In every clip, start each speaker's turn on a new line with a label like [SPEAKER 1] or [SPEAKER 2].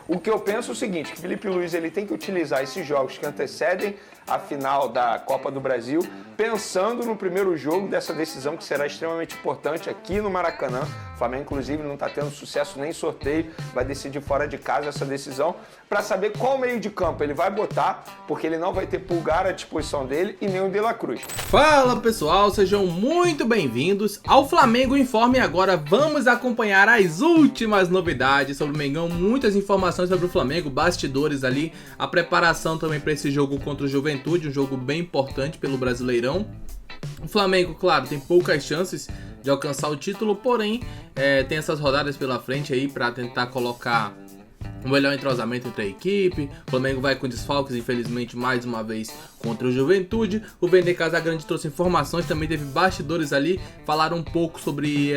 [SPEAKER 1] O que eu penso é o seguinte, que o Felipe Luiz ele tem que utilizar esses jogos que antecedem a final da Copa do Brasil, pensando no primeiro jogo dessa decisão que será extremamente importante aqui no Maracanã. O Flamengo, inclusive, não está tendo sucesso nem sorteio, vai decidir fora de casa essa decisão, para saber qual meio de campo ele vai botar, porque ele não vai ter Pulgar à disposição dele e nem o De La Cruz.
[SPEAKER 2] Fala pessoal, sejam muito bem-vindos ao Flamengo Informe. Agora vamos acompanhar as últimas novidades sobre o Mengão, muitas informações sobre o Flamengo, bastidores ali, a preparação também para esse jogo contra o Juventude, um jogo bem importante pelo Brasileirão. O Flamengo, claro, tem poucas chances de alcançar o título, porém tem essas rodadas pela frente aí para tentar colocar um melhor entrosamento entre a equipe. O Flamengo vai com desfalques, infelizmente, mais uma vez contra o Juventude. O Vene Casagrande trouxe informações, também teve bastidores ali, falaram um pouco sobre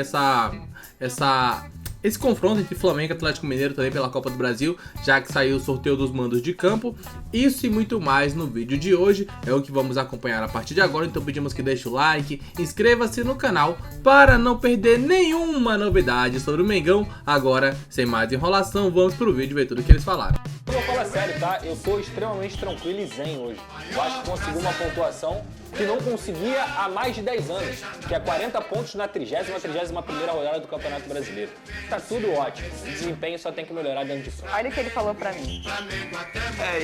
[SPEAKER 2] esse confronto entre Flamengo e Atlético Mineiro também pela Copa do Brasil, já que saiu o sorteio dos mandos de campo. Isso e muito mais no vídeo de hoje, é o que vamos acompanhar a partir de agora, então pedimos que deixe o like, inscreva-se no canal para não perder nenhuma novidade sobre o Mengão. Agora, sem mais enrolação, vamos pro vídeo ver tudo o que eles falaram.
[SPEAKER 3] Eu vou falar sério, tá? Eu tô extremamente tranquilo e zen hoje. Eu acho que consegui uma pontuação que não conseguia há mais de 10 anos, que é 40 pontos na 31ª rodada do Campeonato Brasileiro. Tá tudo ótimo. O desempenho só tem que melhorar dentro de campo.
[SPEAKER 4] Olha o que ele falou pra mim.
[SPEAKER 1] É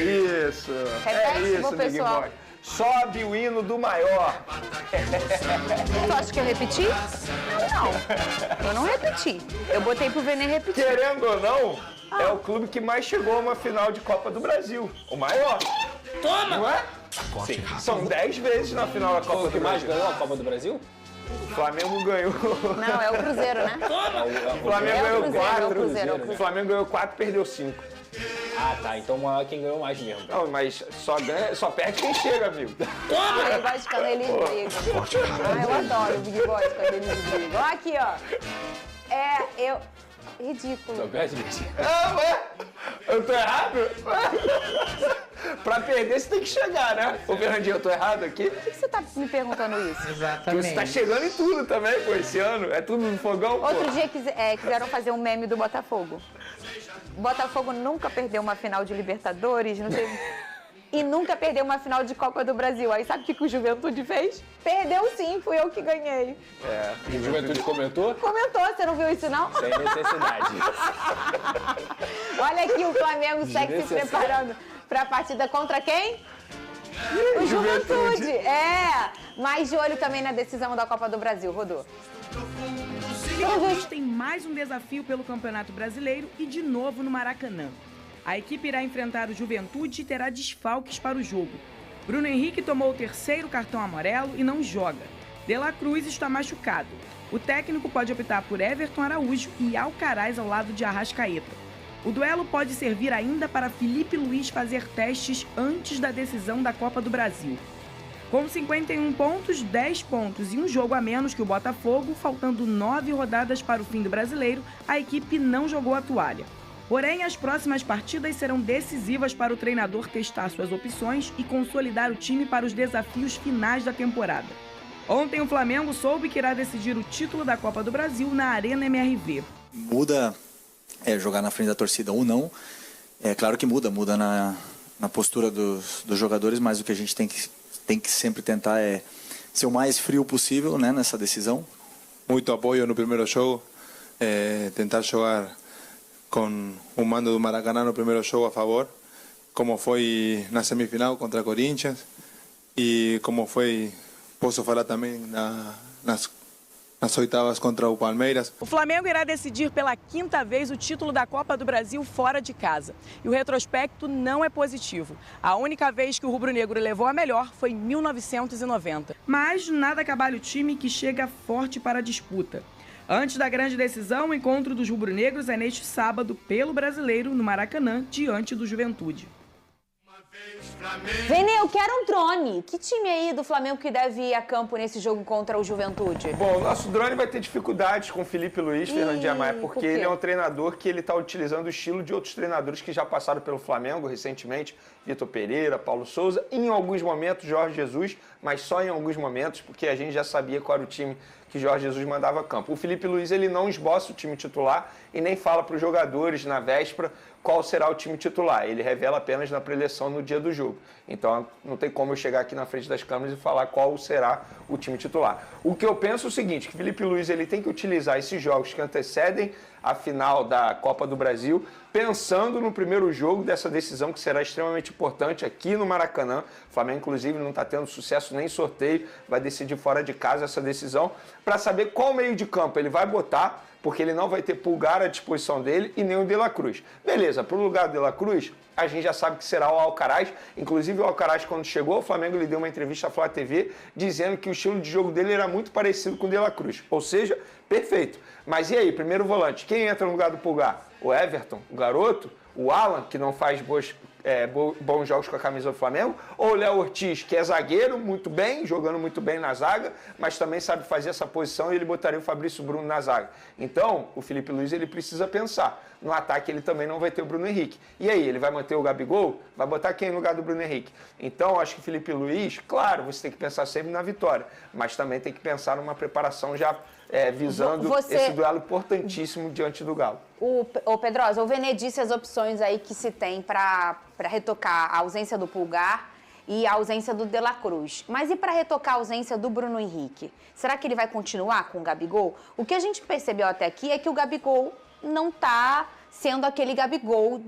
[SPEAKER 1] isso,
[SPEAKER 4] Repete pro
[SPEAKER 1] Big
[SPEAKER 4] pessoal.
[SPEAKER 1] Boy. Sobe o hino do maior.
[SPEAKER 4] Tu acha que eu repeti? Não, eu não repeti. Eu botei pro Vene repetir.
[SPEAKER 1] Querendo ou não, é o clube que mais chegou a uma final de Copa do Brasil. O maior.
[SPEAKER 3] Toma!
[SPEAKER 1] Não é?
[SPEAKER 3] Sim.
[SPEAKER 1] São 10 vezes na final da Copa
[SPEAKER 3] Foi o que
[SPEAKER 1] do
[SPEAKER 3] mais
[SPEAKER 1] Brasil.
[SPEAKER 3] ganhou a Copa do Brasil?
[SPEAKER 1] O Flamengo ganhou.
[SPEAKER 4] Não, é o Cruzeiro, né?
[SPEAKER 1] O Flamengo
[SPEAKER 4] É o
[SPEAKER 1] ganhou
[SPEAKER 4] Cruzeiro,
[SPEAKER 1] 4.
[SPEAKER 4] é o Cruzeiro, é o
[SPEAKER 1] O Flamengo ganhou 4, perdeu 5.
[SPEAKER 3] Ah, tá. Então quem ganhou mais mesmo.
[SPEAKER 1] Não, mas só perde quem chega, amigo.
[SPEAKER 4] Ah, eu gosto de quando eles brigam. Ah, eu adoro o Big Boy quando eles brigam. Ó, aqui, ó. Ridículo.
[SPEAKER 1] Ué? Eu tô errado? Pra perder você tem que chegar, né? Ô, Fernandinho, eu tô errado aqui?
[SPEAKER 4] Por que você tá me perguntando isso?
[SPEAKER 1] Porque você tá chegando em tudo também, pô, esse ano. É tudo no fogão, pô.
[SPEAKER 4] Outro dia quiseram fazer um meme do Botafogo. O Botafogo nunca perdeu uma final de Libertadores, não teve... E nunca perdeu uma final de Copa do Brasil. Aí sabe o que o Juventude fez? Perdeu sim, fui eu que ganhei.
[SPEAKER 3] O Juventude comentou?
[SPEAKER 4] Comentou, você não viu isso não?
[SPEAKER 3] Sem necessidade.
[SPEAKER 4] Olha aqui o Flamengo segue se preparando para a partida contra quem? O Juventude. Mas de olho também na decisão da Copa do Brasil, Rodô.
[SPEAKER 5] Hoje tem mais um desafio pelo Campeonato Brasileiro e de novo no Maracanã. A equipe irá enfrentar o Juventude e terá desfalques para o jogo. Bruno Henrique tomou o 3º cartão amarelo e não joga. De La Cruz está machucado. O técnico pode optar por Everton Araújo e Alcaraz ao lado de Arrascaeta. O duelo pode servir ainda para Felipe Luiz fazer testes antes da decisão da Copa do Brasil. Com 51 pontos, 10 pontos e um jogo a menos que o Botafogo, faltando 9 rodadas para o fim do Brasileiro, a equipe não jogou a toalha. Porém, as próximas partidas serão decisivas para o treinador testar suas opções e consolidar o time para os desafios finais da temporada. Ontem o Flamengo soube que irá decidir o título da Copa do Brasil na Arena MRV.
[SPEAKER 6] Muda jogar na frente da torcida ou não. É claro que muda na postura dos jogadores, mas o que a gente tem que sempre tentar é ser o mais frio possível, né, nessa decisão.
[SPEAKER 7] Muito apoio no primeiro jogo, tentar jogar com o mando do Maracanã no primeiro jogo a favor, como foi na semifinal contra Corinthians e como foi, posso falar também, nas oitavas contra o Palmeiras.
[SPEAKER 5] O Flamengo irá decidir pela 5ª vez o título da Copa do Brasil fora de casa. E o retrospecto não é positivo. A única vez que o rubro-negro levou a melhor foi em 1990. Mas nada acabalha o time que chega forte para a disputa. Antes da grande decisão, o encontro dos rubro-negros é neste sábado pelo Brasileiro, no Maracanã, diante do Juventude.
[SPEAKER 4] Vene, eu quero um drone. Que time aí do Flamengo que deve ir a campo nesse jogo contra o Juventude?
[SPEAKER 1] Bom, o nosso drone vai ter dificuldades com o Felipe Luiz, Fernandinho Maia, porque
[SPEAKER 4] por quê?
[SPEAKER 1] ele é um treinador que ele está utilizando o estilo de outros treinadores que já passaram pelo Flamengo recentemente, Vitor Pereira, Paulo Souza, em alguns momentos Jorge Jesus, mas só em alguns momentos, porque a gente já sabia qual era o time que Jorge Jesus mandava a campo. O Felipe Luiz ele não esboça o time titular e nem fala para os jogadores na véspera qual será o time titular. Ele revela apenas na preleção no dia do jogo. Então não tem como eu chegar aqui na frente das câmeras e falar qual será o time titular. O que eu penso é o seguinte, que Felipe Luiz ele tem que utilizar esses jogos que antecedem a final da Copa do Brasil, pensando no primeiro jogo dessa decisão que será extremamente importante aqui no Maracanã. O Flamengo, inclusive, não está tendo sucesso nem sorteio, vai decidir fora de casa essa decisão, para saber qual meio de campo ele vai botar, porque ele não vai ter Pulgar à disposição dele e nem o De La Cruz. Beleza, para o lugar do De La Cruz, a gente já sabe que será o Alcaraz. Inclusive o Alcaraz, quando chegou ao Flamengo, ele deu uma entrevista à Flá TV dizendo que o estilo de jogo dele era muito parecido com o De La Cruz. Ou seja, perfeito. Mas e aí, primeiro volante, quem entra no lugar do Pulgar? O Everton, o garoto? O Alan, que não faz bons jogos com a camisa do Flamengo, ou o Léo Ortiz, que é zagueiro, muito bem, jogando muito bem na zaga, mas também sabe fazer essa posição e ele botaria o Fabrício Bruno na zaga. Então, o Felipe Luiz ele precisa pensar. No ataque ele também não vai ter o Bruno Henrique. E aí, ele vai manter o Gabigol? Vai botar quem no lugar do Bruno Henrique? Então, acho que o Felipe Luiz, claro, você tem que pensar sempre na vitória, mas também tem que pensar numa preparação já visando esse duelo importantíssimo diante do Galo.
[SPEAKER 8] O Pedrosa, o Vene disse as opções aí que se tem para retocar a ausência do Pulgar e a ausência do De La Cruz. Mas e para retocar a ausência do Bruno Henrique? Será que ele vai continuar com o Gabigol? O que a gente percebeu até aqui é que o Gabigol não está sendo aquele Gabigol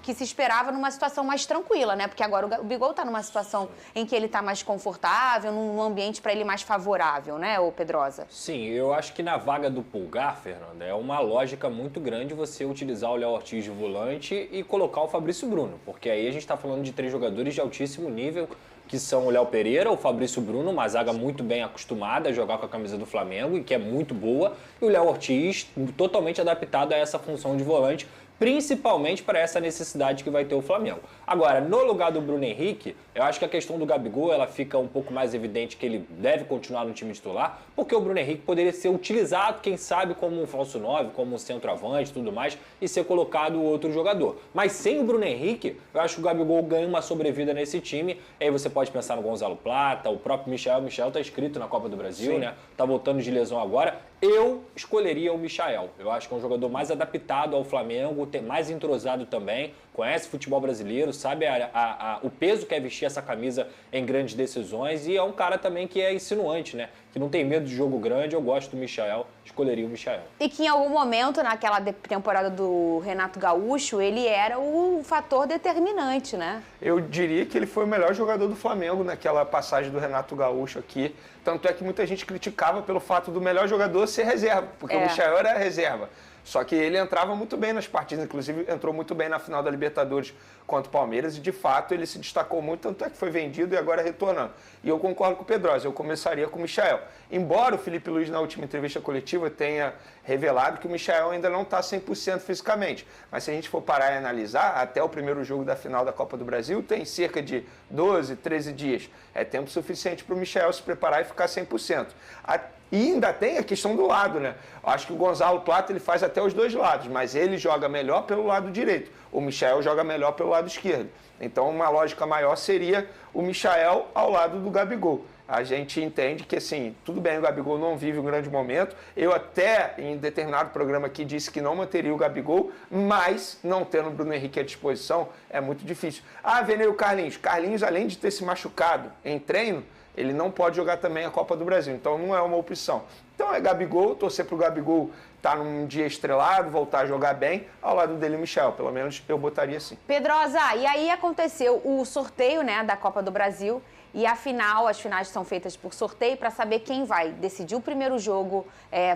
[SPEAKER 8] que se esperava numa situação mais tranquila, né? Porque agora o Gabigol está numa situação em que ele está mais confortável, num ambiente para ele mais favorável, né, ô Pedrosa?
[SPEAKER 3] Sim, eu acho que na vaga do Pulgar, Fernanda, é uma lógica muito grande você utilizar o Léo Ortiz de volante e colocar o Fabrício Bruno, porque aí a gente está falando de 3 jogadores de altíssimo nível, que são o Léo Pereira, o Fabrício Bruno, uma zaga muito bem acostumada a jogar com a camisa do Flamengo e que é muito boa, e o Léo Ortiz totalmente adaptado a essa função de volante, principalmente para essa necessidade que vai ter o Flamengo. Agora, no lugar do Bruno Henrique, eu acho que a questão do Gabigol ela fica um pouco mais evidente que ele deve continuar no time titular, porque o Bruno Henrique poderia ser utilizado, quem sabe, como um falso 9, como um centroavante e tudo mais, e ser colocado outro jogador. Mas sem o Bruno Henrique, eu acho que o Gabigol ganha uma sobrevida nesse time. Aí você pode pensar no Gonzalo Plata, o próprio Michael. O Michael tá inscrito na Copa do Brasil, sim, né? Tá voltando de lesão agora. Eu escolheria o Michael. Eu acho que é um jogador mais adaptado ao Flamengo, mais entrosado também, conhece futebol brasileiro, sabe o peso que é vestir essa camisa em grandes decisões e é um cara também que é insinuante, né? Que não tem medo de jogo grande. Eu gosto do Michael, escolheria o Michael.
[SPEAKER 8] E que em algum momento, naquela temporada do Renato Gaúcho, ele era o fator determinante, né?
[SPEAKER 1] Eu diria que ele foi o melhor jogador do Flamengo naquela passagem do Renato Gaúcho aqui. Tanto é que muita gente criticava pelo fato do melhor jogador ser reserva, porque o Michael era reserva. Só que ele entrava muito bem nas partidas, inclusive entrou muito bem na final da Libertadores contra o Palmeiras e, de fato, ele se destacou muito, tanto é que foi vendido e agora retornando. E eu concordo com o Pedrosa, eu começaria com o Michael. Embora o Felipe Luiz, na última entrevista coletiva, tenha revelado que o Michael ainda não está 100% fisicamente. Mas se a gente for parar e analisar, até o primeiro jogo da final da Copa do Brasil tem cerca de 12, 13 dias. É tempo suficiente para o Michael se preparar e ficar 100%. E ainda tem a questão do lado, né? Eu acho que o Gonzalo Plata ele faz até os dois lados, mas ele joga melhor pelo lado direito. O Michael joga melhor pelo lado esquerdo. Então, uma lógica maior seria o Michael ao lado do Gabigol. A gente entende que, assim, tudo bem, o Gabigol não vive um grande momento. Eu até, em determinado programa aqui, disse que não manteria o Gabigol, mas não tendo o Bruno Henrique à disposição é muito difícil. Veio o Carlinhos. Carlinhos, além de ter se machucado em treino, ele não pode jogar também a Copa do Brasil, então não é uma opção. Então é Gabigol, torcer para o Gabigol estar num dia estrelado, voltar a jogar bem, ao lado dele o Michael, pelo menos eu botaria assim.
[SPEAKER 8] Pedrosa, e aí aconteceu o sorteio, né, da Copa do Brasil, e a final, as finais são feitas por sorteio para saber quem vai decidir o primeiro jogo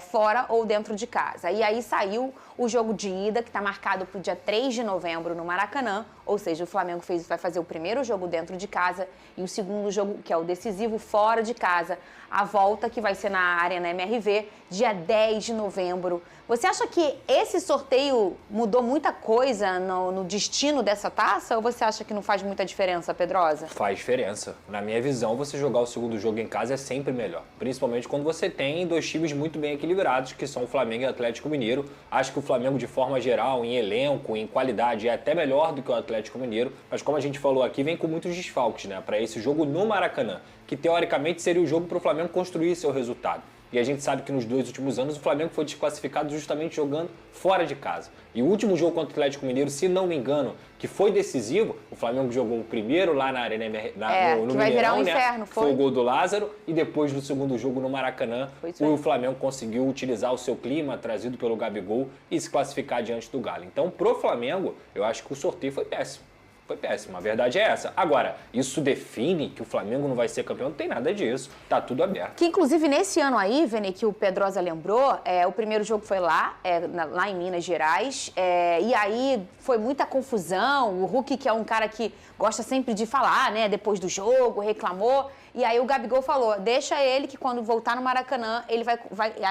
[SPEAKER 8] fora ou dentro de casa. E aí saiu o jogo de ida, que está marcado para o dia 3 de novembro no Maracanã, ou seja, o Flamengo vai fazer o primeiro jogo dentro de casa e o segundo jogo, que é o decisivo, fora de casa. A volta, que vai ser na Arena MRV, dia 10 de novembro. Você acha que esse sorteio mudou muita coisa no destino dessa taça ou você acha que não faz muita diferença, Pedrosa?
[SPEAKER 3] Faz diferença. Na minha visão, você jogar o segundo jogo em casa é sempre melhor. Principalmente quando você tem dois times muito bem equilibrados, que são o Flamengo e o Atlético Mineiro. Acho que o Flamengo, de forma geral, em elenco, em qualidade, é até melhor do que o Atlético Mineiro. Mas como a gente falou aqui, vem com muitos desfalques, né? Para esse jogo no Maracanã, que teoricamente seria o jogo para o Flamengo construir seu resultado. E a gente sabe que nos 2 últimos anos o Flamengo foi desclassificado justamente jogando fora de casa. E o último jogo contra o Atlético Mineiro, se não me engano, que foi decisivo, o Flamengo jogou o primeiro lá na Arena no
[SPEAKER 8] que vai virar um
[SPEAKER 3] Mineirão,
[SPEAKER 8] inferno,
[SPEAKER 3] foi o gol do Lázaro, e depois no segundo jogo no Maracanã, o Flamengo conseguiu utilizar o seu clima trazido pelo Gabigol e se classificar diante do Galo. Então, pro Flamengo, eu acho que o sorteio foi péssimo. Foi péssimo, a verdade é essa. Agora, isso define que o Flamengo não vai ser campeão? Não tem nada disso, tá tudo aberto.
[SPEAKER 8] Que inclusive nesse ano aí, Vene, que o Pedrosa lembrou, o primeiro jogo foi lá em Minas Gerais, e aí foi muita confusão, o Hulk, que é um cara que gosta sempre de falar, né, depois do jogo, reclamou, e aí o Gabigol falou, deixa ele que quando voltar no Maracanã, ele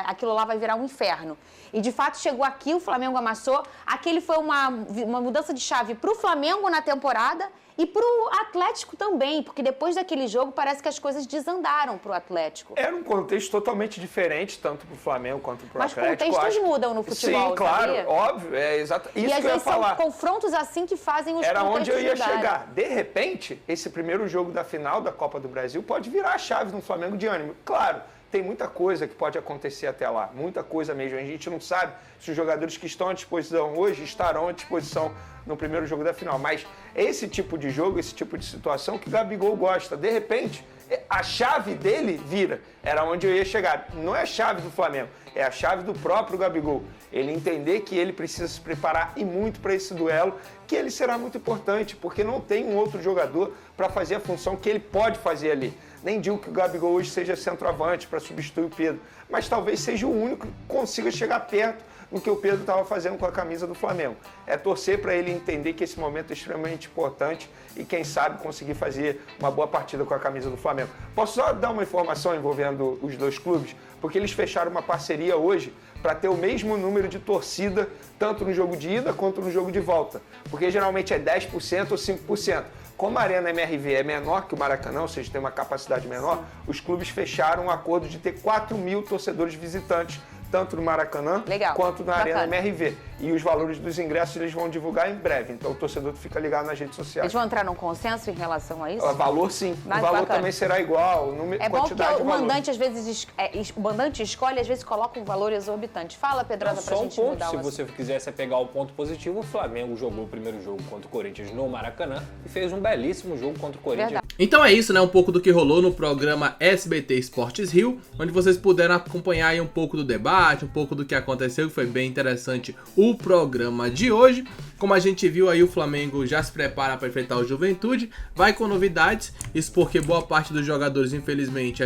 [SPEAKER 8] aquilo lá vai virar um inferno. E de fato chegou aqui, o Flamengo amassou, aquele foi uma mudança de chave pro Flamengo na temporada e pro Atlético também, porque depois daquele jogo parece que as coisas desandaram pro Atlético.
[SPEAKER 1] Era um contexto totalmente diferente, tanto pro Flamengo quanto pro Atlético.
[SPEAKER 8] Mas contextos mudam no futebol,
[SPEAKER 1] sim, claro,
[SPEAKER 8] sabia?
[SPEAKER 1] óbvio, é exato. Isso
[SPEAKER 8] e às
[SPEAKER 1] que eu ia
[SPEAKER 8] vezes
[SPEAKER 1] falar.
[SPEAKER 8] são confrontos assim que fazem os
[SPEAKER 1] Era
[SPEAKER 8] contextos
[SPEAKER 1] onde eu ia
[SPEAKER 8] mudarem.
[SPEAKER 1] chegar. De repente, esse primeiro jogo da final da Copa do Brasil pode virar a chave no Flamengo de ânimo. Claro, tem muita coisa que pode acontecer até lá, muita coisa mesmo. A gente não sabe se os jogadores que estão à disposição hoje estarão à disposição no primeiro jogo da final. Mas esse tipo de jogo, esse tipo de situação que o Gabigol gosta, de repente, a chave dele vira. Era onde eu ia chegar. Não é a chave do Flamengo, é a chave do próprio Gabigol. Ele entender que ele precisa se preparar e muito para esse duelo, que ele será muito importante, porque não tem um outro jogador para fazer a função que ele pode fazer ali. Nem digo que o Gabigol hoje seja centroavante para substituir o Pedro, mas talvez seja o único que consiga chegar perto do que o Pedro estava fazendo com a camisa do Flamengo. É torcer para ele entender que esse momento é extremamente importante e, quem sabe, conseguir fazer uma boa partida com a camisa do Flamengo. Posso só dar uma informação envolvendo os dois clubes? Porque eles fecharam uma parceria hoje para ter o mesmo número de torcida, tanto no jogo de ida quanto no jogo de volta. Porque geralmente é 10% ou 5%. Como a Arena MRV é menor que o Maracanã, ou seja, tem uma capacidade menor, os clubes fecharam um acordo de ter 4.000 torcedores visitantes, tanto no Maracanã quanto na Arena MRV. E os valores dos ingressos eles vão divulgar em breve, então o torcedor fica ligado nas redes sociais.
[SPEAKER 8] Eles vão entrar num consenso em relação a isso?
[SPEAKER 1] O valor sim,
[SPEAKER 8] mas
[SPEAKER 1] o valor também será igual, quantidade de
[SPEAKER 8] o mandante às vezes, o mandante escolhe, às vezes coloca um valor exorbitante. Fala, Pedrosa, pra gente mudar o
[SPEAKER 3] assunto. Se você quisesse pegar o ponto positivo, o Flamengo jogou o primeiro jogo contra o Corinthians no Maracanã e fez um belíssimo jogo contra o Corinthians.
[SPEAKER 8] Verdade.
[SPEAKER 2] Então é isso, né? Um pouco do que rolou no programa SBT Esportes Rio, onde vocês puderam acompanhar aí um pouco do debate, um pouco do que aconteceu, que foi bem interessante o programa de hoje. Como a gente viu aí, o Flamengo já se prepara para enfrentar o Juventude, vai com novidades, isso porque boa parte dos jogadores, infelizmente,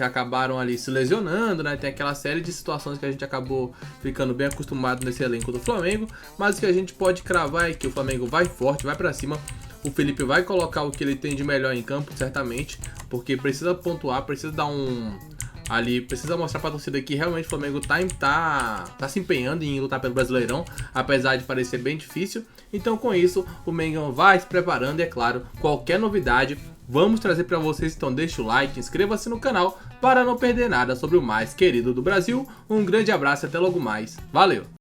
[SPEAKER 2] acabaram ali se lesionando, né? Tem aquela série de situações que a gente acabou ficando bem acostumado nesse elenco do Flamengo, mas o que a gente pode cravar é que o Flamengo vai forte, vai pra cima. O Felipe vai colocar o que ele tem de melhor em campo, certamente, porque precisa pontuar, precisa dar precisa mostrar pra torcida que realmente o Flamengo tá se empenhando em lutar pelo Brasileirão, apesar de parecer bem difícil. Então, com isso, o Mengão vai se preparando e, é claro, qualquer novidade vamos trazer pra vocês. Então deixa o like, inscreva-se no canal para não perder nada sobre o mais querido do Brasil. Um grande abraço e até logo mais. Valeu!